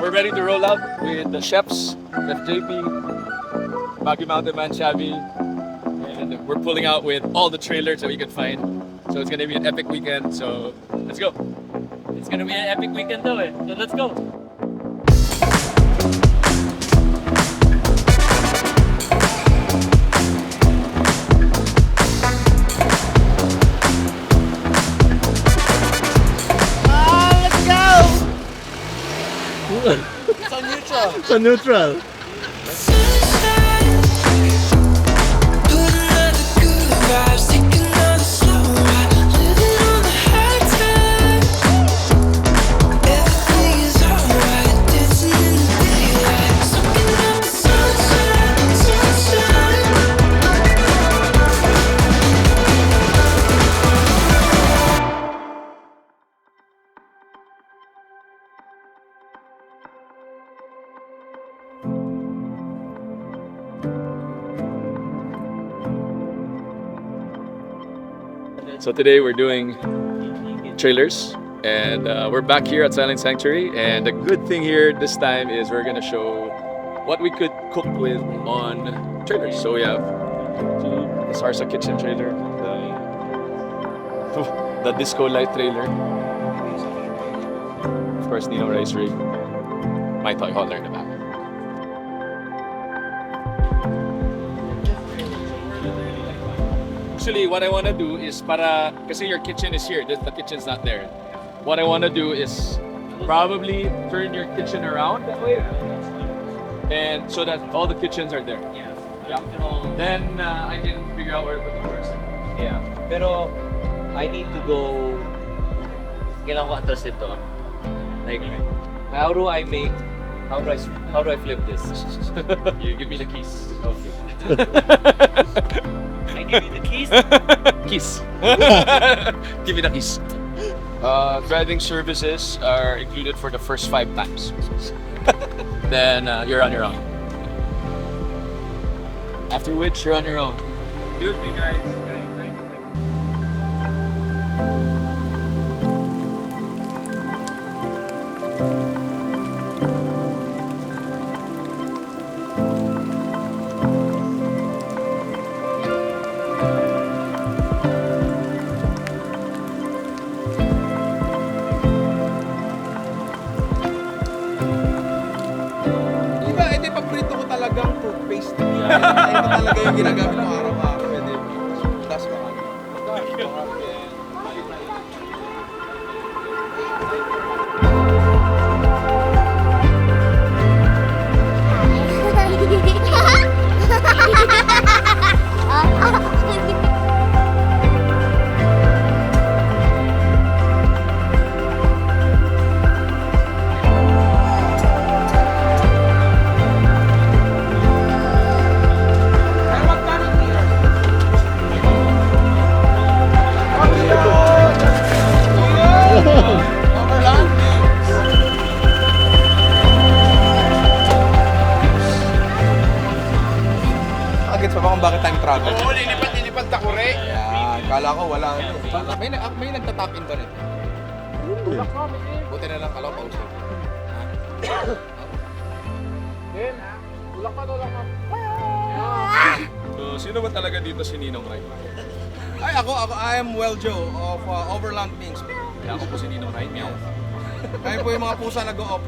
we're ready to roll out with the chefs, Chef JP, Baguio Mountain Man Shabby, and we're pulling out with all the trailers that we could find. So it's gonna be an epic weekend. So let's go. It's gonna be an epic weekend though eh. So let's go. It's on neutral. It's a neutral. So today we're doing trailers, and we're back here at Silent Sanctuary. And the good thing here this time is we're gonna show what we could cook with on trailers. So we have the Sarsa kitchen trailer, the disco light trailer, of course Nino Rice Rig, my toy hauler in the back. Actually, what I want to do is kasi your kitchen is here, the kitchen's not there. What I want to do is probably turn your kitchen around that way, and so that all the kitchens are there. Yeah. Then I can figure out where to put the first. Yeah. Pero I need to go. Kailangan ko atras ito. Like, how do I flip this? You give me the keys. Okay. I give you the keys? Keys. Give me the keys. Driving services are included for the first 5 times. Then you're on your own. After which, you're on your own. Excuse me, guys. Talagang toothpaste. Ito talaga yung ginagamit mo araw-araw. Das ba? Bakit time travel? Oo, lilipad na kure. Ayan, kala ko wala. May nagtatap in ba nito? Buti na lang kalaw pausap. So, sino ba talaga dito si Ninong Rai? Ay, I am Well Joe of Overland Mings. Kaya ako po si Ninong Rai. Meow. Kaya po yung mga pusa nag-o-op.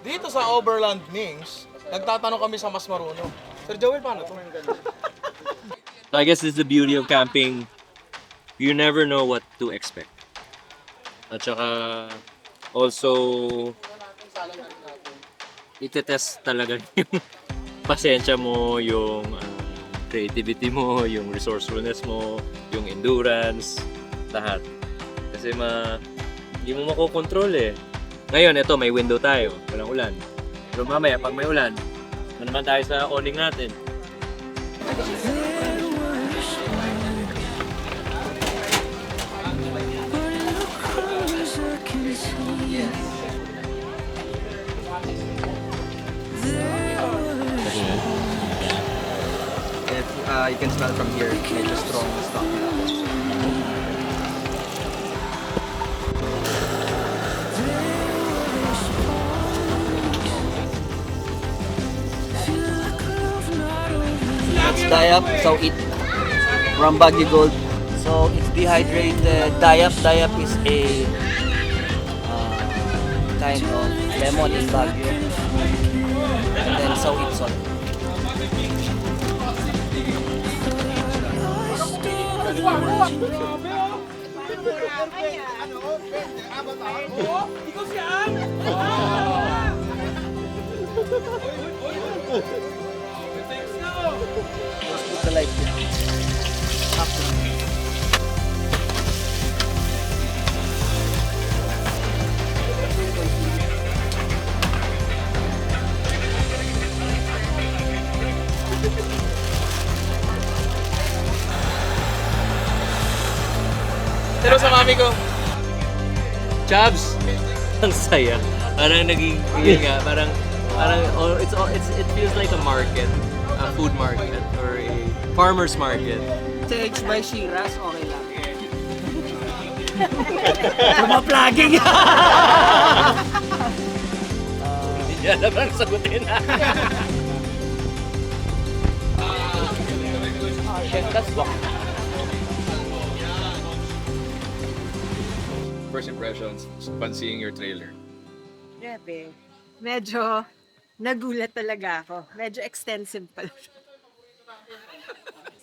Dito sa Overland Mings, nagtatanong kami sa mas marunong. Sir Joel, paano to? So I guess this is the beauty of camping. You never know what to expect. At saka also itetest talaga yung pasensya mo, yung creativity mo, yung resourcefulness mo, yung endurance, lahat. Kasi hindi mo makokontrol eh. Ngayon, ito, may window tayo. Walang ulan. Pero mamaya, pag may ulan, naman tayo sa awning natin. You can smell from here, medyo strong stuff. Dayap, so it from Baguio Gold. So it's dehydrated Dayap. Dayap is a kind of lemon in Baguio. And then so it's salt. Let's put the light here. Pero sa mami ko, Chabs! Ang saya. Parang naging, yun nga, parang, it feels like a market, a food market, or a farmer's market. Stage by Shiraz, okay lang. Lumaplaging! Hindi niya alam ang sagutin. First impressions upon seeing your trailer. Grabe. Medyo nagulat talaga ako. Medyo extensive pala.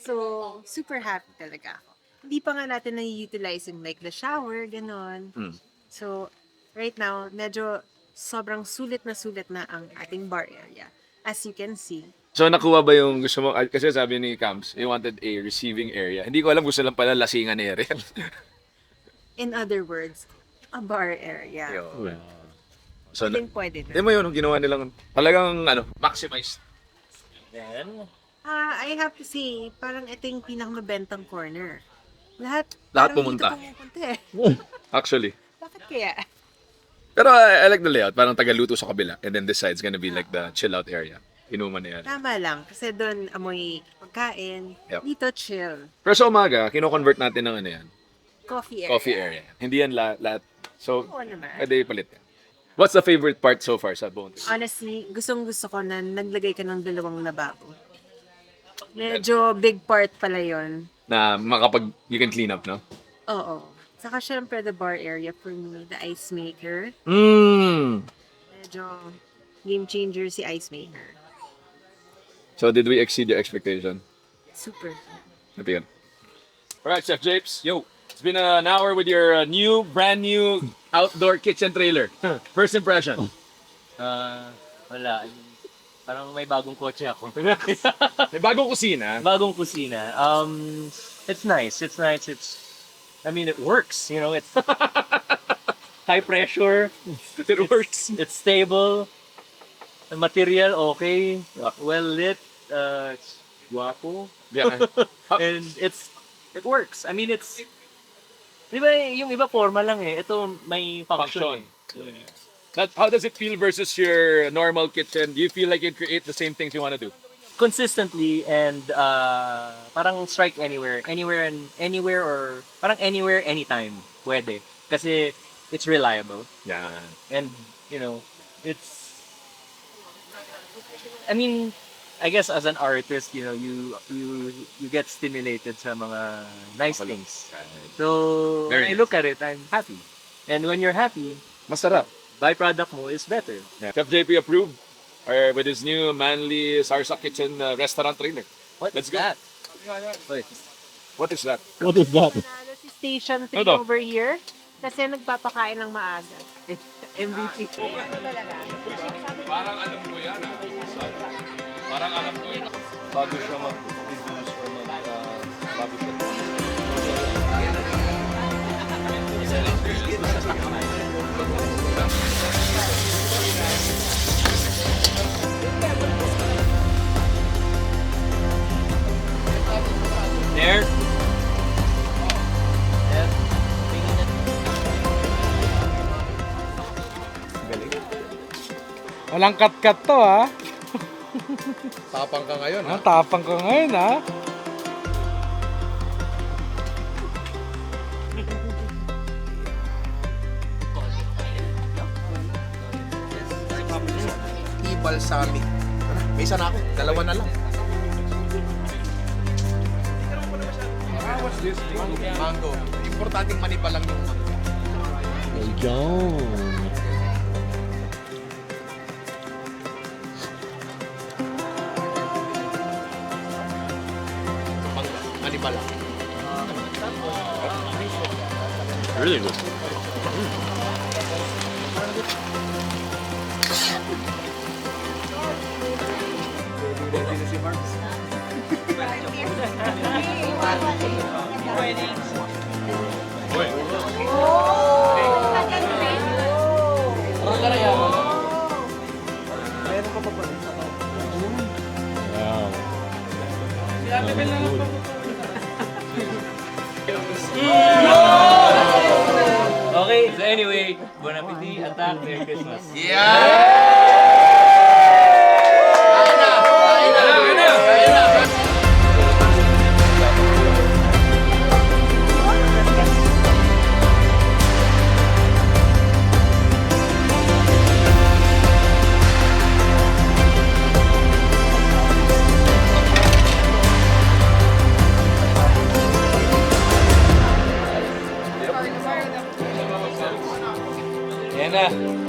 So, super happy talaga ako. Hindi pa nga natin na-utilize yung like the shower, ganon. So, right now, medyo sobrang sulit na ang ating bar area. As you can see. So nakuha ba yung gusto mo? Kasi sabi ni Cams, he wanted a receiving area. Hindi ko alam, gusto lang pala lasingan area. In other words, a bar area. So, Pwede hindi na. mo yun, ang ginawa nilang talagang maximized. Then, I have to say, parang ito yung pinakamabentang corner. Lahat parang pumunta. dito pumupunta eh. Actually. Bakit kaya? Pero I like the layout. Parang tagaluto sa kabila. And then this side's gonna be like the chill out area. Inuman na yan. Tama lang. Kasi doon amoy pagkain. Yep. Dito chill. Pero sa umaga, kino-convert natin ng ano yan. Coffee area. Coffee area. Hindi yan lahat. So, Oo naman. pwede palit yan. What's the favorite part so far sa buong trip? Honestly, gustong-gusto ko na naglagay ka ng dalawang lababo. Medyo big part pala yon. Na you can clean up, no? Oo. Saka syempre the bar area for me, the ice maker. Medyo game changer si ice maker. So, did we exceed your expectation? Super. Happy yun. Alright, Chef Japes. Yo, it's been an hour with your brand new outdoor kitchen trailer. First impression. wala. I mean, parang may bagong kotse ako. May bagong kusina. Bagong kusina. It's nice. I mean, it works. You know, it's high pressure. It works. It's stable. The material, okay. Well lit. It's guwapo. Yeah. And it works. I mean, it's, di ba yung iba forma lang eh. Ito may function. How does it feel versus your normal kitchen? Do you feel like you create the same things you want to do? Consistently and parang strike anywhere or parang anywhere, anytime. Pwede. Kasi it's reliable. Yeah. And, you know, I mean, I guess as an artist, you know, you get stimulated sa mga nice things. So, Very when I nice. look at it, I'm happy. And when you're happy, Masarap. byproduct mo is better. Yeah. Chef JP approved with his new Manly Sarsa Kitchen restaurant trailer. What Let's is go. that? Wait. What is that? Nalo si Station 3 Ano to? over here kasi nagpapakain ng maaga. MVP. Parang alam ko yan. Parang alam ko yan. Bago siya mag-produce or bago siya there. Walang kat-kat to ha. tapang ka ngayon ha. Tapang ko ngayon ha. I-balsamic. May isa na ako. Dalawa na lang. Mango. Importanteng maniba lang yung mango. Mango. Maniba lang. Really good. Okay, so anyway, Bon Appetit, Attack, Merry Christmas. Yan na.